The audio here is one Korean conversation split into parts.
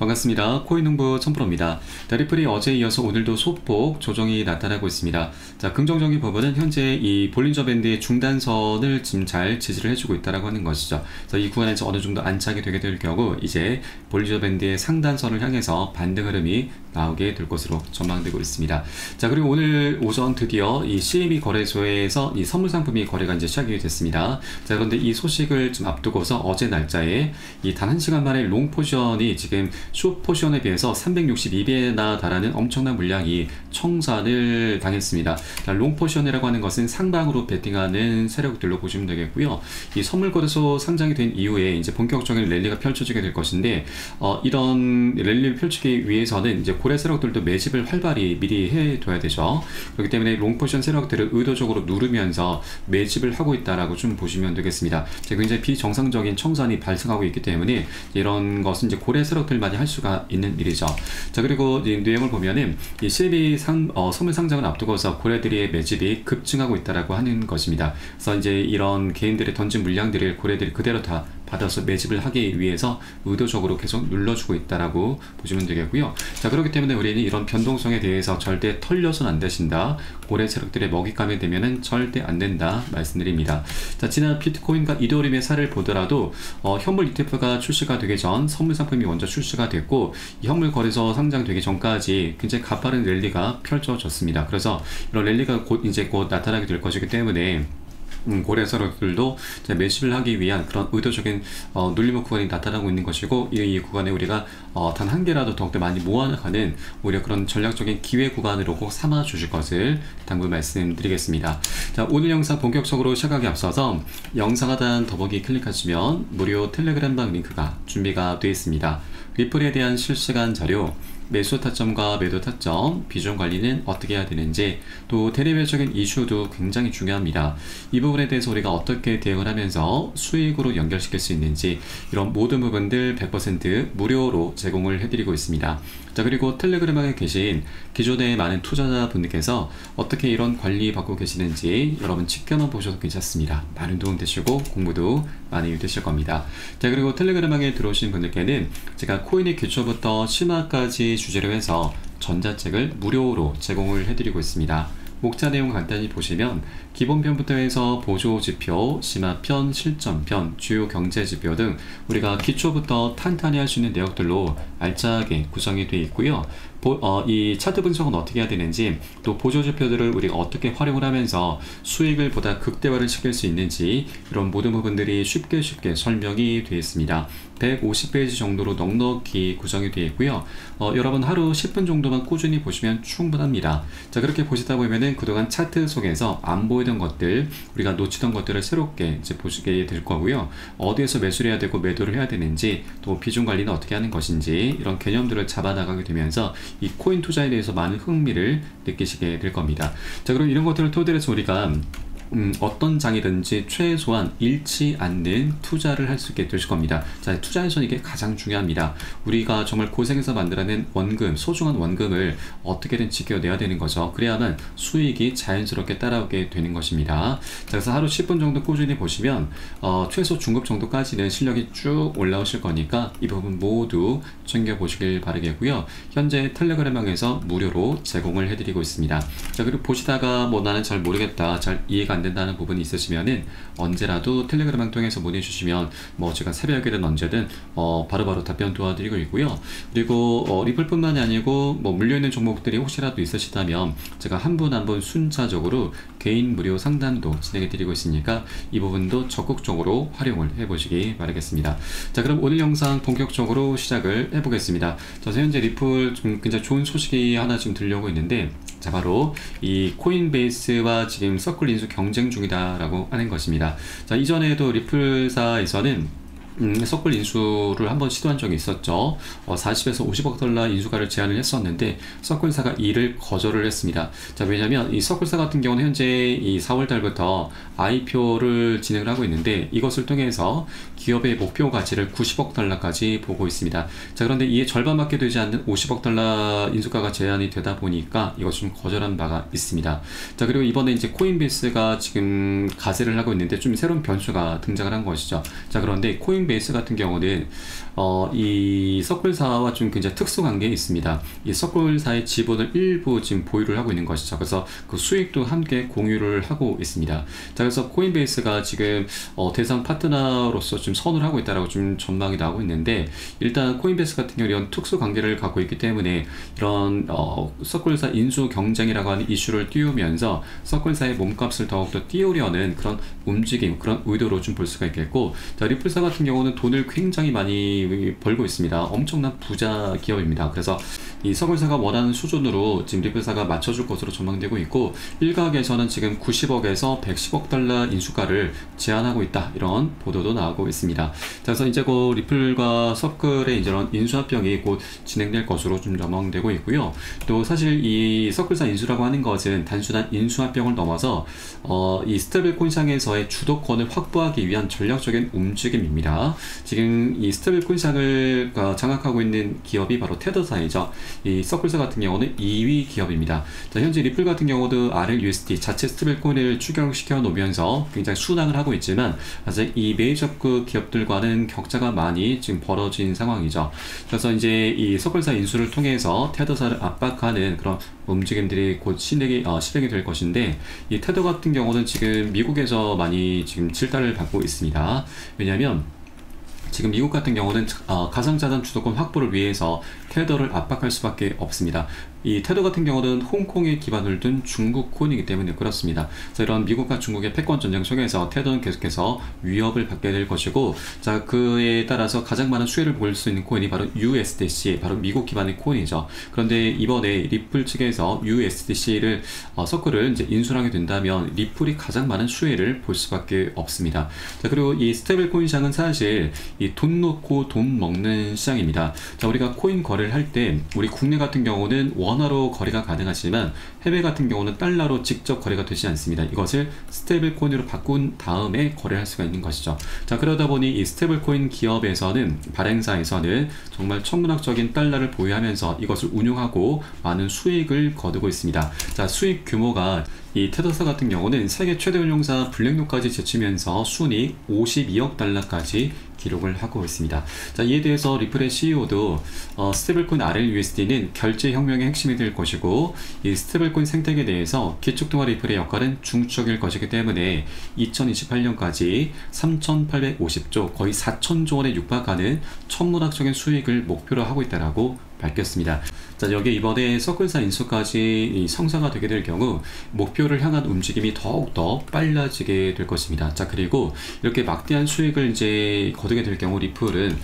반갑습니다. 코인홍보 첨프로입니다. 리플이 어제에 이어서 오늘도 소폭 조정이 나타나고 있습니다. 자, 긍정적인 부분은 현재 이 볼린저 밴드의 중단선을 지금 잘 지지를 해주고 있다라고 하는 것이죠. 그래서 이 구간에서 어느 정도 안착이 되게 될 경우 이제 볼린저 밴드의 상단선을 향해서 반등 흐름이 나오게 될 것으로 전망되고 있습니다. 자, 그리고 오늘 오전 드디어 이 CME 거래소에서 이 선물 상품이 거래가 이제 시작이 됐습니다. 자, 그런데 이 소식을 좀 앞두고서 어제 날짜에 이 단 1시간 만에 롱 포지션이 지금 숏 포지션에 비해서 362배나 달하는 엄청난 물량이 청산을 당했습니다. 자, 롱 포지션이라고 하는 것은 상방으로 베팅하는 세력들로 보시면 되겠고요. 이 선물 거래소 상장이 된 이후에 이제 본격적인 랠리가 펼쳐지게 될 것인데, 이런 랠리를 펼치기 위해서는 이제 고래 세력들도 매집을 활발히 미리 해둬야 되죠. 그렇기 때문에 롱 포지션 세력들을 의도적으로 누르면서 매집을 하고 있다라고 좀 보시면 되겠습니다. 굉장히 비정상적인 청산이 발생하고 있기 때문에 이런 것은 이제 고래 세력들만이 할 수가 있는 일이죠. 자, 그리고 이 내용을 보면은 이 CME 선물 상장을 앞두고서 고래들의 매집이 급증하고 있다라고 하는 것입니다. 그래서 이제 이런 개인들의 던진 물량들을 고래들이 그대로 다 받아서 매집을 하기 위해서 의도적으로 계속 눌러주고 있다라고 보시면 되겠고요. 자, 그렇기 때문에 우리는 이런 변동성에 대해서 절대 털려서는 안 되신다. 고래 세력들의 먹잇감이 되면은 절대 안 된다 말씀드립니다. 자, 지난 비트코인과 이더리움의 사례를 보더라도 현물 ETF가 출시가 되기 전 선물 상품이 먼저 출시가 됐고, 이 현물 거래소 상장되기 전까지 굉장히 가파른 랠리가 펼쳐졌습니다. 그래서 이런 랠리가 곧 나타나게 될 것이기 때문에 고래 세력들도 매집을 하기 위한 그런 의도적인 눌림목 구간이 나타나고 있는 것이고, 이 구간에 우리가 단 한 개라도 더욱더 많이 모아나가는 오히려 그런 전략적인 기회 구간으로 꼭 삼아 주실 것을 당부 말씀드리겠습니다. 자, 오늘 영상 본격적으로 시작하기 앞서서 영상 하단 더보기 클릭하시면 무료 텔레그램방 링크가 준비가 되어 있습니다. 리플에 대한 실시간 자료, 매수 타점과 매도 타점, 비중 관리는 어떻게 해야 되는지, 또 대내외적인 이슈도 굉장히 중요합니다. 이 부분에 대해서 우리가 어떻게 대응을 하면서 수익으로 연결시킬 수 있는지, 이런 모든 부분들 100% 무료로 제공을 해드리고 있습니다. 자, 그리고 텔레그램에 계신 기존의 많은 투자자분들께서 어떻게 이런 관리 받고 계시는지 여러분 지켜만 보셔도 괜찮습니다. 많은 도움 되시고 공부도 많이 되실 겁니다. 자, 그리고 텔레그램에 들어오신 분들께는 제가 코인의 기초부터 심화까지 주제로 해서 전자책을 무료로 제공을 해드리고 있습니다. 목차 내용 간단히 보시면 기본편부터 해서 보조지표, 심화편, 실전편, 주요 경제지표 등 우리가 기초부터 탄탄히 할 수 있는 내역들로 알차게 구성이 되어 있고요. 이 차트 분석은 어떻게 해야 되는지, 또 보조지표들을 우리가 어떻게 활용을 하면서 수익을 보다 극대화를 시킬 수 있는지, 이런 모든 부분들이 쉽게 설명이 되어 있습니다. 150페이지 정도로 넉넉히 구성이 되어 있고요. 여러분 하루 10분 정도만 꾸준히 보시면 충분합니다. 자, 그렇게 보시다 보면은 그동안 차트 속에서 안 보이던 것들, 우리가 놓치던 것들을 새롭게 이제 보시게 될 거고요. 어디에서 매수를 해야 되고 매도를 해야 되는지, 또 비중 관리는 어떻게 하는 것인지, 이런 개념들을 잡아나가게 되면서 이 코인 투자에 대해서 많은 흥미를 느끼시게 될 겁니다. 자, 그럼 이런 것들을 토대로 해서 우리가 어떤 장이든지 최소한 잃지 않는 투자를 할 수 있게 되실 겁니다. 자, 투자에서는 이게 가장 중요합니다. 우리가 정말 고생해서 만들어낸 원금, 소중한 원금을 어떻게든 지켜내야 되는 거죠. 그래야만 수익이 자연스럽게 따라오게 되는 것입니다. 자, 그래서 하루 10분 정도 꾸준히 보시면 최소 중급 정도까지는 실력이 쭉 올라오실 거니까 이 부분 모두 챙겨보시길 바라겠고요. 현재 텔레그램방에서 무료로 제공을 해드리고 있습니다. 자, 그리고 보시다가 나는 잘 모르겠다, 잘 이해가 안 된다는 부분이 있으시면은 언제라도 텔레그램을 통해서 문의 주시면 제가 새벽이든 언제든 바로바로 답변 도와드리고 있고요. 그리고 리플뿐만이 아니고 물려있는 종목들이 혹시라도 있으시다면 제가 한 분 한 분 순차적으로 개인 무료 상담도 진행해 드리고 있으니까 이 부분도 적극적으로 활용을 해보시기 바라겠습니다. 자, 그럼 오늘 영상 본격적으로 시작을 해보겠습니다. 자, 현재 리플 좀 굉장히 좋은 소식이 하나 지금 들려오고 있는데, 자, 바로 이 코인베이스와 지금 서클 인수 경쟁 중이다라고 하는 것입니다. 자, 이전에도 리플사에서는 서클 인수를 한번 시도한 적이 있었죠. 40에서 50억 달러 인수가를 제안을 했었는데 서클사가 이를 거절을 했습니다. 자, 왜냐면 이 서클사 같은 경우는 현재 이 4월 달부터 IPO를 진행을 하고 있는데, 이것을 통해서 기업의 목표 가치를 90억 달러까지 보고 있습니다. 자, 그런데 이에 절반밖에 되지 않는 50억 달러 인수가가 제한이 되다 보니까 이것 좀 거절한 바가 있습니다. 자, 그리고 이번에 이제 코인베이스가 지금 가세를 하고 있는데 좀 새로운 변수가 등장을 한 것이죠. 자, 그런데 코인베이스 같은 경우는 이 서클사와 좀 굉장히 특수 관계에 있습니다. 이 서클사의 지분을 일부 지금 보유를 하고 있는 것이죠. 그래서 그 수익도 함께 공유를 하고 있습니다. 자, 그래서 코인베이스가 지금 대상 파트너로서 좀 선을 하고 있다라고 좀 전망이 나오고 있는데, 일단 코인베이스 같은 경우 이런 특수 관계를 갖고 있기 때문에 이런 서클사 인수 경쟁이라고 하는 이슈를 띄우면서 서클사의 몸값을 더욱더 띄우려는 그런 움직임, 그런 의도로 좀 볼 수가 있겠고, 자, 리플사 같은 경우는 돈을 굉장히 많이 벌고 있습니다. 엄청난 부자 기업입니다. 그래서 이 서클사가 원하는 수준으로 지금 리플사가 맞춰줄 것으로 전망되고 있고, 일각에서는 지금 90억에서 110억 달러 인수가를 제한하고 있다, 이런 보도도 나오고 있습니다. 자, 그래서 이제 그 리플과 서클의 이런 인수합병이 곧 진행될 것으로 좀 전망되고 있고요. 또 사실 이 서클사 인수라고 하는 것은 단순한 인수합병을 넘어서 이 스테이블코인 시장에서의 주도권을 확보하기 위한 전략적인 움직임입니다. 지금 이 스테이블코인 시장을 장악하고 있는 기업이 바로 테더사이죠. 이 서클사 같은 경우는 2위 기업입니다. 자, 현재 리플 같은 경우도 RLUSD 자체 스테이블코인을 추경시켜 놓으면서 굉장히 순항을 하고 있지만, 사실 이 메이저급 기업들과는 격차가 많이 지금 벌어진 상황이죠. 그래서 이제 이 서클사 인수를 통해서 테더사를 압박하는 그런 움직임들이 곧 실행이 될 것인데, 이 테더 같은 경우는 지금 미국에서 많이 지금 질타를 받고 있습니다. 왜냐하면 지금 미국 같은 경우는 가상자산 주도권 확보를 위해서 테더를 압박할 수밖에 없습니다. 이 테더 같은 경우는 홍콩에 기반을 둔 중국 코인이기 때문에 그렇습니다. 그래서 이런 미국과 중국의 패권 전쟁 속에서 테더는 계속해서 위협을 받게 될 것이고, 자, 그에 따라서 가장 많은 수혜를 볼 수 있는 코인이 바로 USDC, 바로 미국 기반의 코인이죠. 그런데 이번에 리플 측에서 USDC를 서클을 이제 인수하게 된다면 리플이 가장 많은 수혜를 볼 수밖에 없습니다. 자, 그리고 이 스테이블 코인 시장은 사실 이 돈 놓고 돈 먹는 시장입니다. 자, 우리가 코인 거래를 할 때 우리 국내 같은 경우는 원화로 거래가 가능하지만 해외 같은 경우는 달러로 직접 거래가 되지 않습니다. 이것을 스테이블 코인으로 바꾼 다음에 거래할 수가 있는 것이죠. 자, 그러다 보니 이 스테이블 코인 기업에서는, 발행사에서는 정말 천문학적인 달러를 보유하면서 이것을 운용하고 많은 수익을 거두고 있습니다. 자, 수익 규모가 이 테더사 같은 경우는 세계 최대 운용사 블랙록까지 제치면서 순이익 52억 달러까지 기록을 하고 있습니다. 자, 이에 대해서 리플의 CEO도 스테이블코인 RLUSD는 결제혁명의 핵심이 될 것이고, 이 스테이블코인 생태계에 대해서 기축통화 리플의 역할은 중추적일 것이기 때문에 2028년까지 3,850조, 거의 4,000조 원에 육박하는 천문학적인 수익을 목표로 하고 있다라고 밝혔습니다. 자, 여기에 이번에 서클사 인수까지 성사가 되게 될 경우 목표를 향한 움직임이 더욱더 빨라지게 될 것입니다. 자, 그리고 이렇게 막대한 수익을 이제 거두게 될 경우 리플은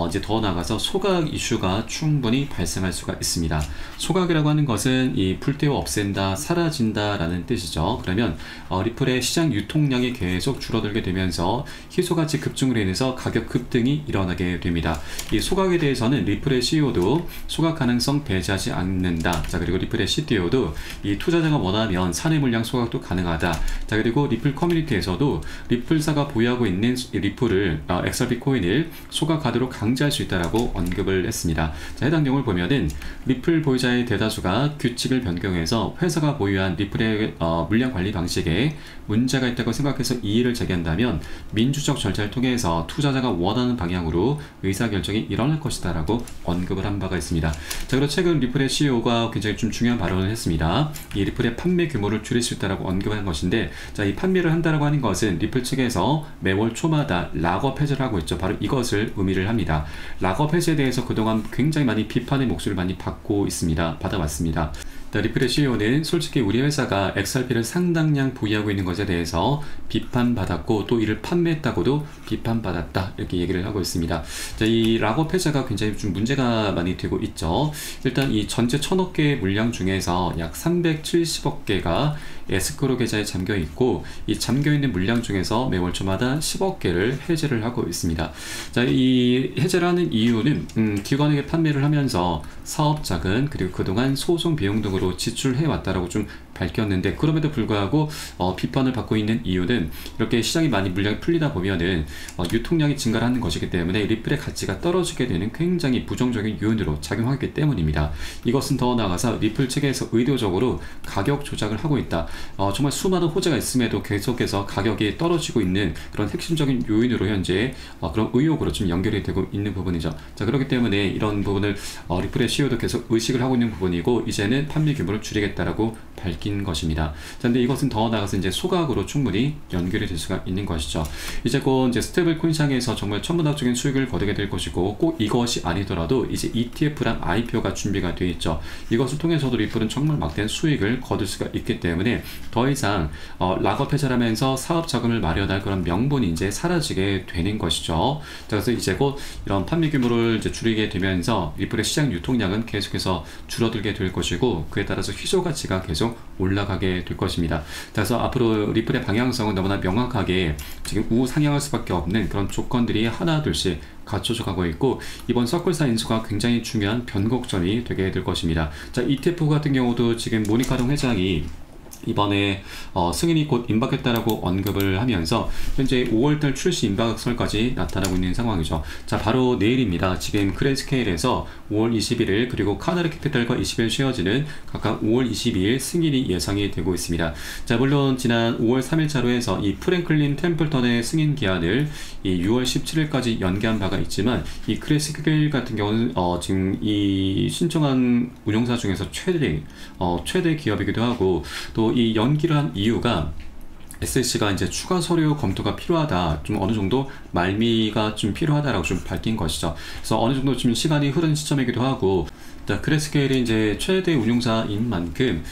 이제 더 나아가서 소각 이슈가 충분히 발생할 수가 있습니다. 소각이라고 하는 것은 이 불태워 없앤다, 사라진다 라는 뜻이죠. 그러면 리플의 시장 유통량이 계속 줄어들게 되면서 희소가치 급증으로 인해서 가격 급등이 일어나게 됩니다. 이 소각에 대해서는 리플의 CEO도 소각 가능성 배제하지 않는다. 자, 그리고 리플의 CTO도 이 투자자가 원하면 사내 물량 소각도 가능하다. 자, 그리고 리플 커뮤니티에서도 리플사가 보유하고 있는 리플을 XRP 코인을 소각하도록 강제할 수 있다라고 언급을 했습니다. 자, 해당 내용을 보면은 리플 보유자의 대다수가 규칙을 변경해서 회사가 보유한 리플의 물량 관리 방식에 문제가 있다고 생각해서 이의를 제기한다면 민주적 절차를 통해서 투자자가 원하는 방향으로 의사결정이 일어날 것이다 라고 언급을 한 바가 있습니다. 자, 그리고 최근 리플의 CEO가 굉장히 좀 중요한 발언을 했습니다. 이 리플의 판매 규모를 줄일 수 있다라고 언급한 것인데, 자, 이 판매를 한다라고 하는 것은 리플 측에서 매월 초마다 락업 해제를 하고 있죠. 바로 이것을 의미를 합니다. 락업 해제에 대해서 그동안 굉장히 많이 비판의 목소리를 많이 받아왔습니다. 리플의 CEO는 솔직히 우리 회사가 XRP를 상당량 보유하고 있는 것에 대해서 비판받았고, 또 이를 판매했다고도 비판받았다, 이렇게 얘기를 하고 있습니다. 자, 이 락업 해제가 굉장히 좀 문제가 많이 되고 있죠. 일단 이 전체 1,000억 개의 물량 중에서 약 370억 개가 에스크로 계좌에 잠겨 있고, 이 잠겨 있는 물량 중에서 매월 초마다 10억 개를 해제를 하고 있습니다. 자, 이 해제를 하는 이유는 기관에게 판매를 하면서 사업 자금, 그리고 그동안 소송 비용 등으로 지출해 왔다라고 좀 밝혔는데, 그럼에도 불구하고 비판을 받고 있는 이유는 이렇게 시장이 많이 물량이 풀리다 보면은 유통량이 증가하는 것이기 때문에 리플의 가치가 떨어지게 되는 굉장히 부정적인 요인으로 작용하기 때문입니다. 이것은 더 나아가서 리플 측에서 의도적으로 가격 조작을 하고 있다. 정말 수많은 호재가 있음에도 계속해서 가격이 떨어지고 있는 그런 핵심적인 요인으로 현재 그런 의혹으로 좀 연결이 되고 있는 부분이죠. 자, 그렇기 때문에 이런 부분을 리플의 CEO도 계속 의식을 하고 있는 부분이고, 이제는 판매 규모를 줄이겠다라고 밝힌 것입니다. 자, 근데 이것은 더 나아가서 이제 소각으로 충분히 연결이 될 수가 있는 것이죠. 이제 곧 이제 스테이블 코인 시장에서 정말 천문학적인 수익을 거두게 될 것이고, 꼭 이것이 아니더라도 이제 ETF랑 IPO가 준비가 되어 있죠. 이것을 통해서도 리플은 정말 막대한 수익을 거둘 수가 있기 때문에 더 이상 락업 해제하면서 사업 자금을 마련할 그런 명분이 이제 사라지게 되는 것이죠. 자, 그래서 이제 곧 이런 판매 규모를 이제 줄이게 되면서 리플의 시장 유통량은 계속해서 줄어들게 될 것이고, 그에 따라서 희소 가치가 계속 올라가게 될 것입니다. 그래서 앞으로 리플의 방향성은 너무나 명확하게 지금 우상향할 수밖에 없는 그런 조건들이 하나 둘씩 갖춰져 가고 있고, 이번 서클사 인수가 굉장히 중요한 변곡점이 되게 될 것입니다. 자, ETF 같은 경우도 지금 모니카동 회장이 이번에 승인이 곧 임박했다라고 언급을 하면서 현재 5월달 출시 임박설까지 나타나고 있는 상황이죠. 자, 바로 내일입니다. 지금 그랜스케일에서 5월 21일 그리고 카나르 캐피탈과 20일 쉐어지는 각각 5월 22일 승인이 예상이 되고 있습니다. 자, 물론 지난 5월 3일자로 해서 이 프랭클린 템플턴의 승인 기한을 이 6월 17일까지 연기한 바가 있지만, 이 그랜스케일 같은 경우는 지금 이 신청한 운용사 중에서 최대 기업이기도 하고, 또 이 연기를 한 이유가 SEC가 이제 추가 서류 검토가 필요하다, 좀 어느 정도 말미가 좀 필요하다라고 좀 밝힌 것이죠. 그래서 어느 정도 좀 시간이 흐른 시점이기도 하고, 그랜스케일이 이제 최대 운용사인 만큼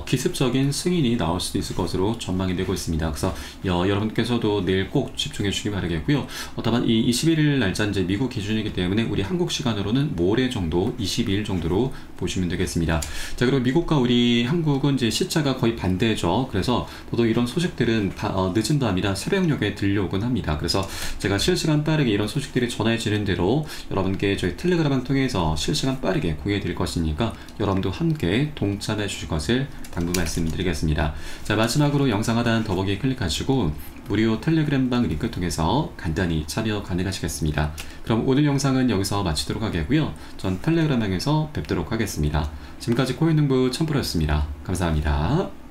기습적인 승인이 나올 수도 있을 것으로 전망이 되고 있습니다. 그래서 여러분께서도 내일 꼭 집중해 주시기 바라겠고요. 다만 이 21일 날짜 이제 미국 기준이기 때문에 우리 한국 시간으로는 모레 정도 22일 정도로 보시면 되겠습니다. 자, 그리고 미국과 우리 한국은 이제 시차가 거의 반대죠. 그래서 보통 이런 소식들은 늦은 밤이라 새벽녘에 들려오곤 합니다. 그래서 제가 실시간 빠르게 이런 소식들이 전해지는 대로 여러분께 저희 텔레그램을 통해서 실시간 빠르게 공유해 드릴 것이니까 여러분도 함께 동참해 주실 것을 당부 말씀드리겠습니다. 자, 마지막으로 영상 하단 더보기 클릭하시고 무료 텔레그램방 링크 통해서 간단히 참여 가능하시겠습니다. 그럼 오늘 영상은 여기서 마치도록 하겠고요. 전 텔레그램방에서 뵙도록 하겠습니다. 지금까지 코인농부 첨프로였습니다. 감사합니다.